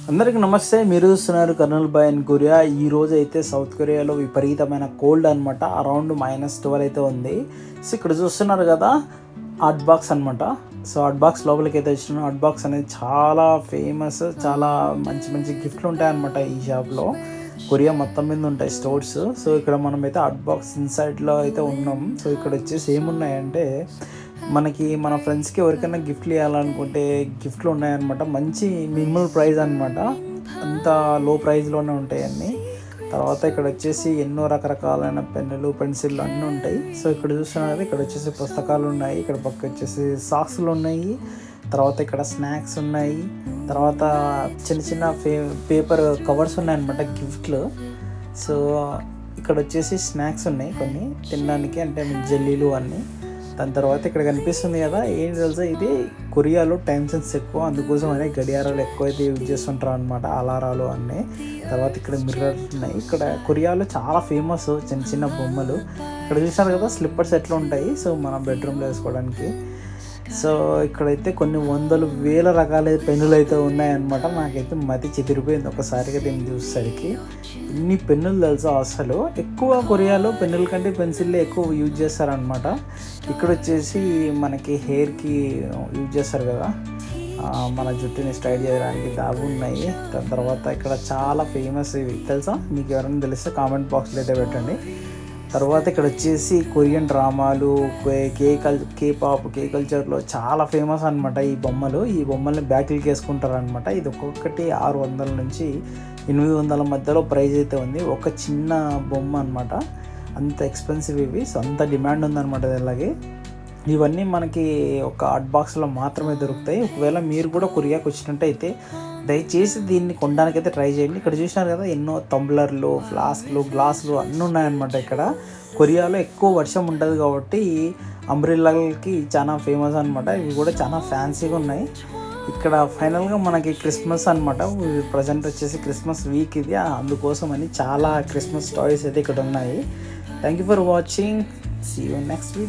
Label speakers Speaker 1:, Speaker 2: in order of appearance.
Speaker 1: అందరికీ నమస్తే. మీరు చూస్తున్నారు కర్నూల్ బాయ్ అండ్ కొరియా. ఈరోజు అయితే సౌత్ కొరియాలో విపరీతమైన కోల్డ్ అనమాట. అరౌండ్ -12 అయితే ఉంది. సో ఇక్కడ చూస్తున్నారు కదా, హాట్ బాక్స్ అనమాట. సో హాట్ బాక్స్ లోపలికి అయితే వచ్చిన హాట్ బాక్స్ అనేది చాలా ఫేమస్. చాలా మంచి మంచి గిఫ్ట్లు ఉంటాయన్నమాట ఈ షాప్లో. కొరియా మొత్తం మీద ఉంటాయి స్టోర్స్. సో ఇక్కడ మనమైతే హాట్ బాక్స్ ఇన్సైడ్లో అయితే ఉన్నాం. సో ఇక్కడ వచ్చేసి ఏమున్నాయంటే, మనకి మన ఫ్రెండ్స్కి ఎవరికైనా గిఫ్ట్లు ఇవ్వాలనుకుంటే గిఫ్ట్లు ఉన్నాయన్నమాట. మంచి మినిమల్ ప్రైస్ అనమాట. అంత లో ప్రైస్లోనే ఉంటాయి అన్నీ. తర్వాత ఇక్కడ వచ్చేసి ఎన్నో రకరకాలైన పెన్నులు, పెన్సిళ్ళు అన్నీ ఉంటాయి. సో ఇక్కడ చూస్తున్నారు, ఇక్కడ వచ్చేసి పుస్తకాలు ఉన్నాయి, ఇక్కడ పక్క వచ్చేసి సాక్స్లు ఉన్నాయి, తర్వాత ఇక్కడ స్నాక్స్ ఉన్నాయి, తర్వాత చిన్న చిన్న పేపర్ కవర్స్ ఉన్నాయన్నమాట గిఫ్ట్లు. సో ఇక్కడ వచ్చేసి స్నాక్స్ ఉన్నాయి కొన్ని తినడానికి, అంటే జెల్లీలు అన్నీ. దాని తర్వాత ఇక్కడ కనిపిస్తుంది కదా, ఏం తెలుసా, ఇది కొరియాలో టైం సెన్స్ ఎక్కువ, అందుకోసం అనే గడియారాలు ఎక్కువ అయితే యూజ్ చేస్తుంటారు అనమాట, అలారాలు అన్నీ. తర్వాత ఇక్కడ మిర్రర్స్ ఉన్నాయి. ఇక్కడ కొరియాలో చాలా ఫేమస్ చిన్న చిన్న బొమ్మలు. ఇక్కడ చూసారు కదా స్లిప్పర్స్ ఎట్లా ఉంటాయి, సో మన బెడ్రూమ్లో వేసుకోవడానికి. సో ఇక్కడైతే కొన్ని వందలు వేల రకాల పెన్నులు అయితే ఉన్నాయన్నమాట. నాకైతే మతి చెదిరిపోయింది ఒకసారిగా దీన్ని చూసేసరికి. ఇన్ని పెన్నులు తెలుసా అసలు. ఎక్కువ కొరియాలో పెన్నుల కంటే పెన్సిల్లే ఎక్కువ యూజ్ చేస్తారనమాట. ఇక్కడ వచ్చేసి మనకి హెయిర్కి యూజ్ చేస్తారు కదా, మన జుట్టుని స్టైల్ చేయడానికి దాగు ఉన్నాయి. దాని తర్వాత ఇక్కడ చాలా ఫేమస్ ఇవి తెలుసా, మీకు ఎవరైనా తెలిస్తే కామెంట్ బాక్స్లో అయితే పెట్టండి. తర్వాత ఇక్కడ వచ్చేసి కొరియన్ డ్రామాలు, కే పాప్, కే కల్చర్లో చాలా ఫేమస్ అనమాట ఈ బొమ్మలు. ఈ బొమ్మల్ని బ్యాగులకి వేసుకుంటారు అనమాట. ఇది ఒక్కొక్కటి 600 నుంచి 800 మధ్యలో ప్రైస్ అయితే ఉంది. ఒక చిన్న బొమ్మ అనమాట, అంత ఎక్స్పెన్సివ్ ఇవి. సో అంత డిమాండ్ ఉందన్నమాట అలాగే. ఇవన్నీ మనకి ఒక హాట్ బాక్స్లో మాత్రమే దొరుకుతాయి. ఒకవేళ మీరు కూడా కొరియాకి వచ్చినట్టయితే దయచేసి దీన్ని కొనడానికి అయితే ట్రై చేయండి. ఇక్కడ చూసినారు కదా, ఎన్నో టంబ్లర్లు, ఫ్లాస్క్లు, గ్లాసులు అన్నీ ఉన్నాయన్నమాట. ఇక్కడ కొరియాలో ఎక్కువ వర్షం ఉంటుంది కాబట్టి అంబ్రెల్లాకి చాలా ఫేమస్ అనమాట. ఇవి కూడా చాలా ఫ్యాన్సీగా ఉన్నాయి. ఇక్కడ ఫైనల్గా మనకి క్రిస్మస్ అనమాట. ప్రజెంట్ వచ్చేసి క్రిస్మస్ వీక్ ఇది, అందుకోసం అని చాలా క్రిస్మస్ టాయ్స్ అయితే ఇక్కడ ఉన్నాయి. Thank you for watching. See you next video.